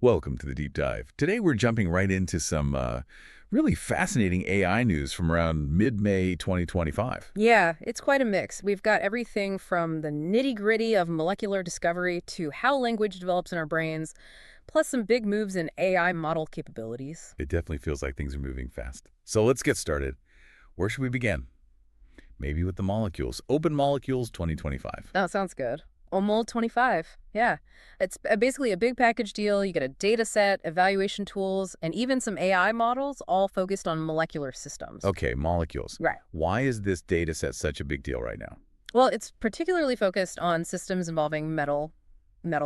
Welcome to the Deep Dive. Today we're jumping right into some really fascinating AI news from around mid-May 2025. Yeah, it's quite a mix. We've got everything from the nitty-gritty of molecular discovery to how language develops in our brains, plus some big moves in AI model capabilities. It definitely feels like things are moving fast. So let's get started. Where should we begin? Maybe with the molecules. Open Molecules 2025. That sounds good. OMOL 25. Yeah. It's basically a big package deal. You get a data set, evaluation tools, and even some AI models, all focused on molecular systems. Okay, molecules. Right. Why is this data set such a big deal right now? Well, it's particularly focused on systems involving metal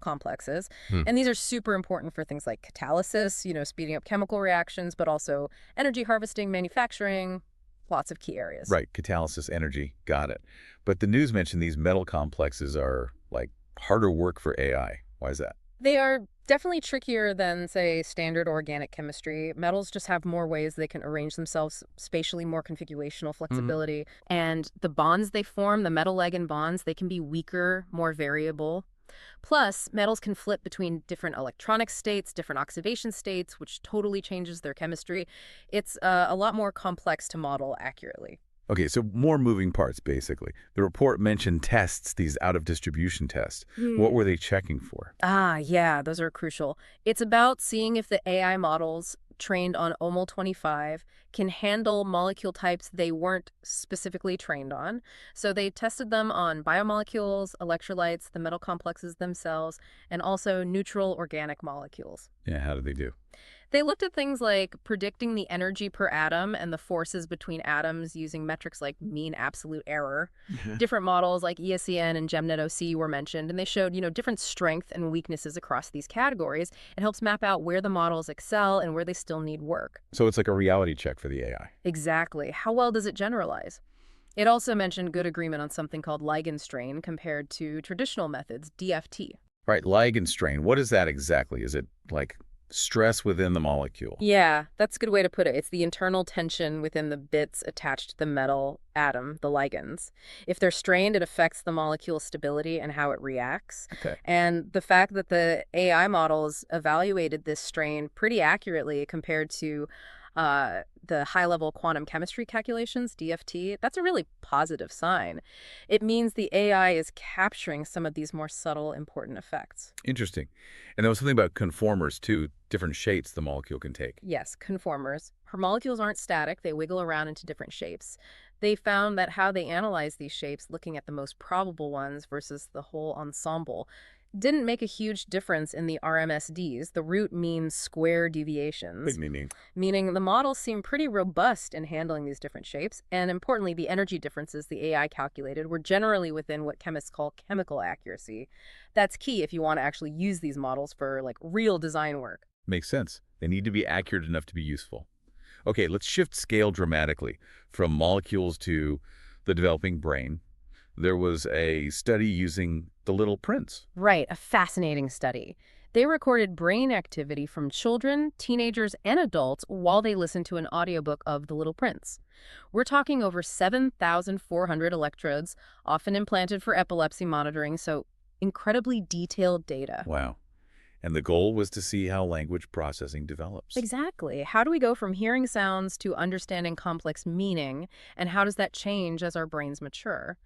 complexes. Hmm. And these are super important for things like catalysis, speeding up chemical reactions, but also energy harvesting, manufacturing, lots of key areas. Right, catalysis, energy, got it. But the news mentioned these metal complexes are, like, harder work for AI. Why is that? They are definitely trickier than, say, standard organic chemistry. Metals just have more ways they can arrange themselves spatially, more configurational flexibility. And the bonds they form, the metal-ligand bonds, they can be weaker, more variable. Plus, metals can flip between different electronic states, different oxidation states, which totally changes their chemistry. It's a lot more complex to model accurately. Okay, so more moving parts, basically. The report mentioned tests, these out-of-distribution tests. What were they checking for? Yeah, those are crucial. It's about seeing if the AI models trained on OML 25 can handle molecule types they weren't specifically trained on. So they tested them on biomolecules, electrolytes, the metal complexes themselves, and also neutral organic molecules. Yeah, how did they do? They looked at things like predicting the energy per atom and the forces between atoms using metrics like mean absolute error. Different models like ESEN and GEMNET-OC were mentioned, and they showed, different strength and weaknesses across these categories. It helps map out where the models excel and where they still need work. So it's like a reality check for the AI. Exactly. How well does it generalize? It also mentioned good agreement on something called ligand strain compared to traditional methods, DFT. Right, ligand strain. What is that exactly? Is it like stress within the molecule? Yeah, that's a good way to put it. It's the internal tension within the bits attached to the metal atom, the ligands. If they're strained, it affects the molecule's stability and how it reacts. Okay. And the fact that the AI models evaluated this strain pretty accurately compared to the high-level quantum chemistry calculations, DFT, that's a really positive sign. It means the AI is capturing some of these more subtle, important effects. Interesting. And there was something about conformers, too, different shapes the molecule can take. Yes, conformers. Her molecules aren't static. They wiggle around into different shapes. They found that how they analyzed these shapes, looking at the most probable ones versus the whole ensemble, didn't make a huge difference in the RMSDs, the root mean square deviations, Big meaning. meaning the models seem pretty robust in handling these different shapes, and importantly, the energy differences the AI calculated were generally within what chemists call chemical accuracy. That's key if you want to actually use these models for, like, real design work. Makes sense. They need to be accurate enough to be useful. Okay, let's shift scale dramatically from molecules to the developing brain. There was a study using the Little Prince. Right, a fascinating study. They recorded brain activity from children, teenagers, and adults while they listened to an audiobook of The Little Prince. We're talking over 7,400 electrodes, often implanted for epilepsy monitoring, so incredibly detailed data. Wow. And the goal was to see how language processing develops. Exactly. How do we go from hearing sounds to understanding complex meaning, and how does that change as our brains mature?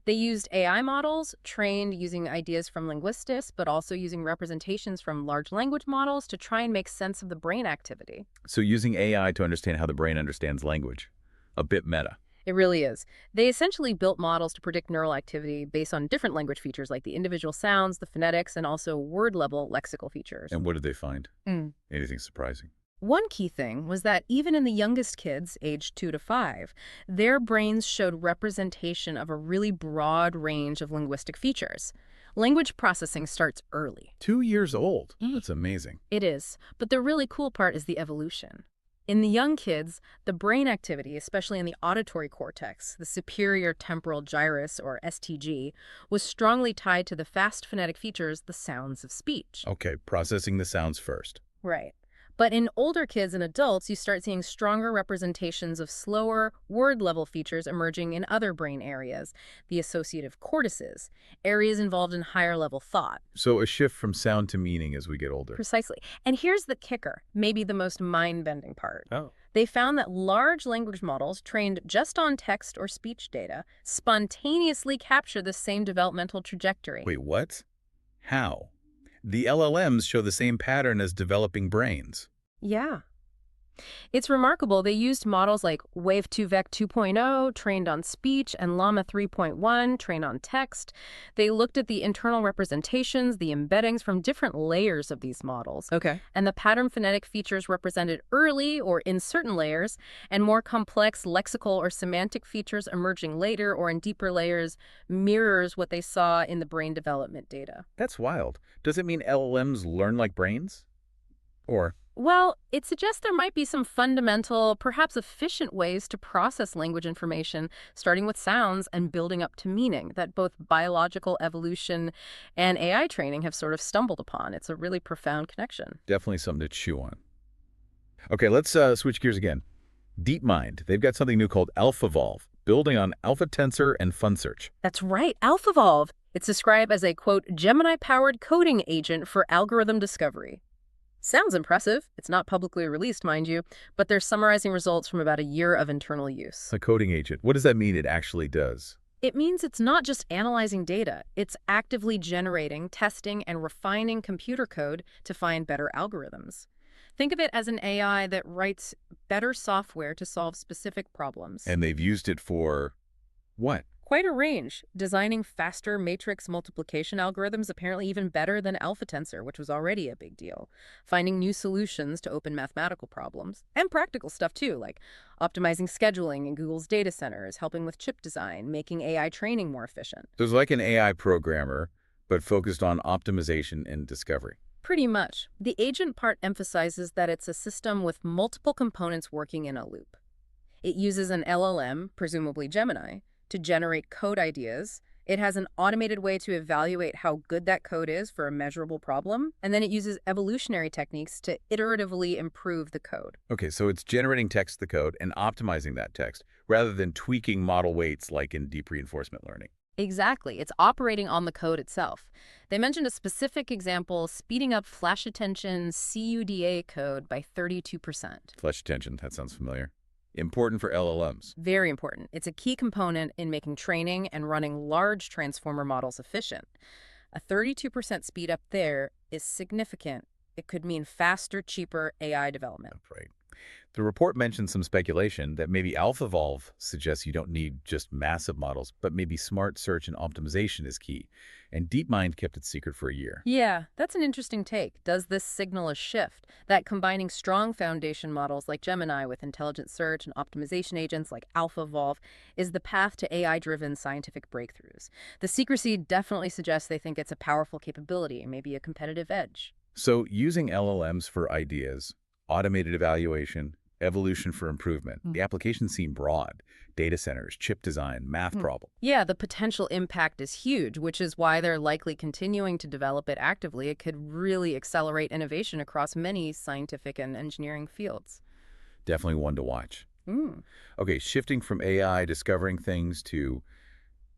They used AI models, trained using ideas from linguistics, but also using representations from large language models to try and make sense of the brain activity. So using AI to understand how the brain understands language. A bit meta. It really is. They essentially built models to predict neural activity based on different language features like the individual sounds, the phonetics, and also word-level lexical features. And what did they find? Mm. Anything surprising? One key thing was that even in the youngest kids, aged 2 to 5, their brains showed representation of a really broad range of linguistic features. Language processing starts early. 2 years old. That's amazing. It is, but the really cool part is the evolution. In the young kids, the brain activity, especially in the auditory cortex, the superior temporal gyrus, or STG, was strongly tied to the fast phonetic features, the sounds of speech. Okay, processing the sounds first. Right. But in older kids and adults, you start seeing stronger representations of slower, word-level features emerging in other brain areas, the associative cortices, areas involved in higher-level thought. So a shift from sound to meaning as we get older. Precisely. And here's the kicker, maybe the most mind-bending part. Oh. They found that large language models trained just on text or speech data spontaneously capture the same developmental trajectory. Wait, what? How? The LLMs show the same pattern as developing brains. Yeah. It's remarkable. They used models like Wave2Vec 2.0, trained on speech, and Llama 3.1, trained on text. They looked at the internal representations, the embeddings from different layers of these models. Okay. And the pattern phonetic features represented early or in certain layers, and more complex lexical or semantic features emerging later or in deeper layers mirrors what they saw in the brain development data. That's wild. Does it mean LLMs learn like brains? Or, Well, it suggests there might be some fundamental, perhaps efficient ways to process language information, starting with sounds and building up to meaning, that both biological evolution and AI training have sort of stumbled upon. It's a really profound connection. definitely something to chew on. Okay, let's switch gears again. DeepMind, they've got something new called AlphaVolve, building on Alpha Tensor and FunSearch. That's right, AlphaVolve. It's described as a, quote, Gemini-powered coding agent for algorithm discovery. Sounds impressive. It's not publicly released, mind you, but they're summarizing results from about a year of internal use. A coding agent. What does that mean it actually does? It means it's not just analyzing data. It's actively generating, testing, and refining computer code to find better algorithms. Think of it as an AI that writes better software to solve specific problems. And they've used it for what? Quite a range. Designing faster matrix multiplication algorithms apparently even better than Alpha Tensor, which was already a big deal. Finding new solutions to open mathematical problems. And practical stuff too, like optimizing scheduling in Google's data centers, helping with chip design, making AI training more efficient. So it's like an AI programmer, but focused on optimization and discovery. Pretty much. The agent part emphasizes that it's a system with multiple components working in a loop. It uses an LLM, presumably Gemini, to generate code ideas. It has an automated way to evaluate how good that code is for a measurable problem, and then it uses evolutionary techniques to iteratively improve the code. Okay, so it's generating text to the code and optimizing that text, rather than tweaking model weights like in deep reinforcement learning. Exactly. It's operating on the code itself. They mentioned a specific example, speeding up flash attention CUDA code by 32%. Flash attention, that sounds familiar. Important for LLMs. Very important. It's a key component in making training and running large transformer models efficient. A 32% speed up there is significant. It could mean faster, cheaper AI development. Right. The report mentioned some speculation that maybe AlphaVolve suggests you don't need just massive models, but maybe smart search and optimization is key. And DeepMind kept it secret for a year. Yeah, that's an interesting take. Does this signal a shift? That combining strong foundation models like Gemini with intelligent search and optimization agents like AlphaVolve is the path to AI-driven scientific breakthroughs. The secrecy definitely suggests they think it's a powerful capability, maybe a competitive edge. So using LLMs for ideas, automated evaluation, evolution for improvement, the applications seem broad. Data centers, chip design, math problems. Yeah, the potential impact is huge, which is why they're likely continuing to develop it actively. It could really accelerate innovation across many scientific and engineering fields. Definitely one to watch. Mm. Okay, shifting from AI discovering things to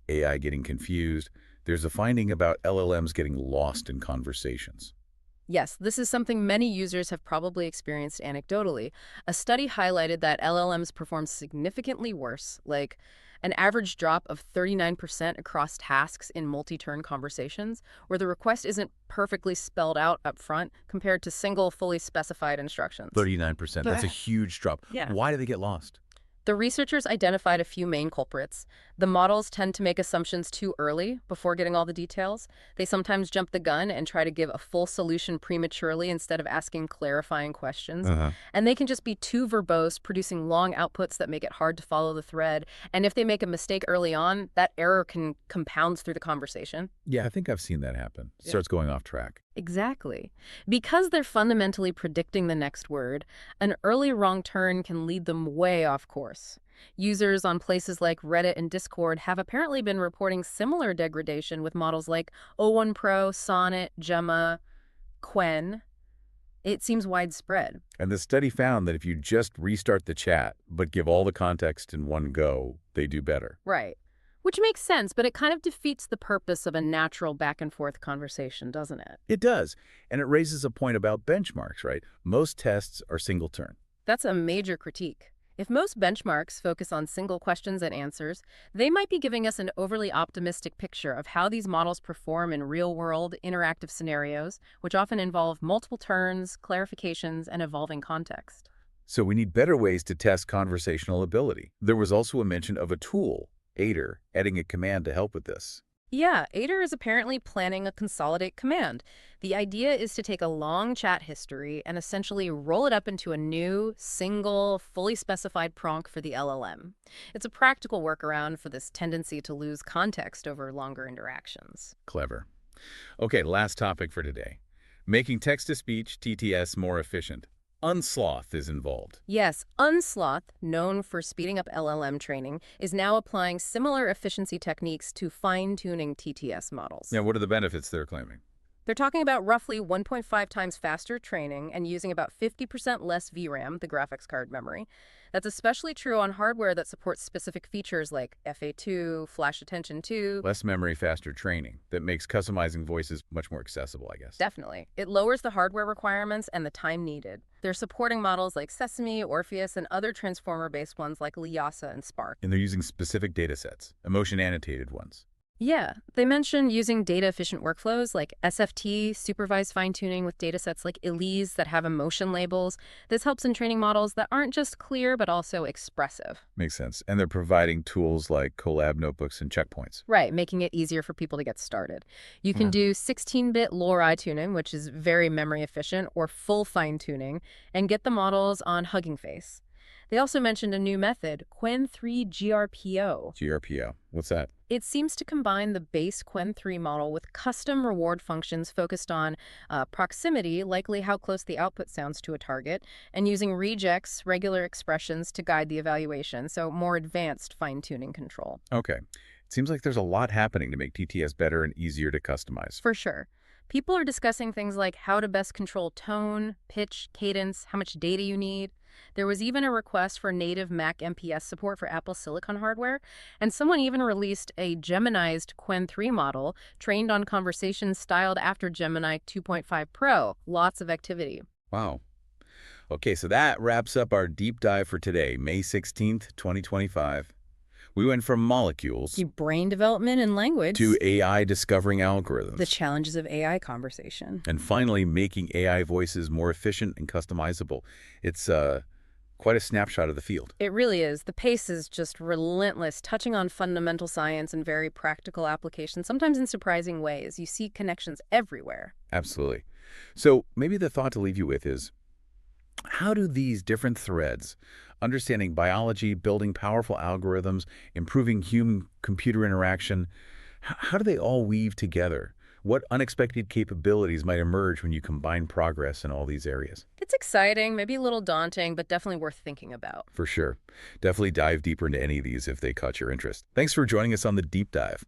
AI getting confused, there's a finding about LLMs getting lost in conversations. Yes, this is something many users have probably experienced anecdotally. A study highlighted that LLMs perform significantly worse, like an average drop of 39% across tasks in multi-turn conversations, where the request isn't perfectly spelled out up front compared to single, fully specified instructions. 39%, that's a huge drop. Yeah. Why do they get lost? The researchers identified a few main culprits. The models tend to make assumptions too early before getting all the details. They sometimes jump the gun and try to give a full solution prematurely instead of asking clarifying questions. And they can just be too verbose, producing long outputs that make it hard to follow the thread. And if they make a mistake early on, that error can compound through the conversation. Yeah, I think I've seen that happen. It starts going off track. Exactly. Because they're fundamentally predicting the next word, an early wrong turn can lead them way off course. Users on places like Reddit and Discord have apparently been reporting similar degradation with models like O1 Pro, Sonnet, Gemma, Quen. It seems widespread. And the study found that if you just restart the chat, but give all the context in one go, they do better. Right. Which makes sense, but it kind of defeats the purpose of a natural back and forth conversation, doesn't it? It does. And it raises a point about benchmarks, right? Most tests are single turn. That's a major critique. If most benchmarks focus on single questions and answers, they might be giving us an overly optimistic picture of how these models perform in real-world, interactive scenarios, which often involve multiple turns, clarifications, and evolving context. So we need better ways to test conversational ability. There was also a mention of a tool, Aider, adding a command to help with this. Yeah, Aider is apparently planning a consolidate command. The idea is to take a long chat history and essentially roll it up into a new, single, fully specified prompt for the LLM. It's a practical workaround for this tendency to lose context over longer interactions. Clever. Okay, last topic for today. Making text-to-speech, TTS, more efficient. Unsloth is involved. Yes, Unsloth, known for speeding up LLM training, is now applying similar efficiency techniques to fine-tuning TTS models. Now, what are the benefits they're claiming? They're talking about roughly 1.5 times faster training and using about 50% less VRAM, the graphics card memory. That's especially true on hardware that supports specific features like FA2, flash attention 2. Less memory, faster training. That makes customizing voices much more accessible, I guess. Definitely. It lowers the hardware requirements and the time needed. They're supporting models like Sesame, Orpheus, and other transformer-based ones like Lyasa and Spark. And they're using specific data sets, emotion-annotated ones. Yeah, they mentioned using data-efficient workflows like SFT, supervised fine-tuning with datasets like ELISE that have emotion labels. This helps in training models that aren't just clear but also expressive. Makes sense. And they're providing tools like Colab notebooks and checkpoints. Right, making it easier for people to get started. You can do 16-bit LoRi tuning, which is very memory efficient, or full fine-tuning, and get the models on Hugging Face. They also mentioned a new method, Qwen3 GRPO. GRPO. What's that? It seems to combine the base Qwen3 model with custom reward functions focused on proximity, likely how close the output sounds to a target, and using rejects, regular expressions, to guide the evaluation, so more advanced fine-tuning control. Okay. It seems like there's a lot happening to make TTS better and easier to customize. For sure. People are discussing things like how to best control tone, pitch, cadence, how much data you need. There was even a request for native Mac MPS support for Apple Silicon hardware, and someone even released a Geminized Qwen3 model trained on conversations styled after Gemini 2.5 Pro. Lots of activity. Wow. Okay, so that wraps up our deep dive for today, May 16th, 2025. We went from molecules Brain development and language. to AI discovering algorithms. The challenges of AI conversation. And finally, making AI voices more efficient and customizable. It's quite a snapshot of the field. It really is. The pace is just relentless, touching on fundamental science and very practical applications, sometimes in surprising ways. You see connections everywhere. Absolutely. So maybe the thought to leave you with is, how do these different threads, understanding biology, building powerful algorithms, improving human-computer interaction, how do they all weave together? What unexpected capabilities might emerge when you combine progress in all these areas? It's exciting, maybe a little daunting, but definitely worth thinking about. For sure. Definitely dive deeper into any of these if they caught your interest. Thanks for joining us on the Deep Dive.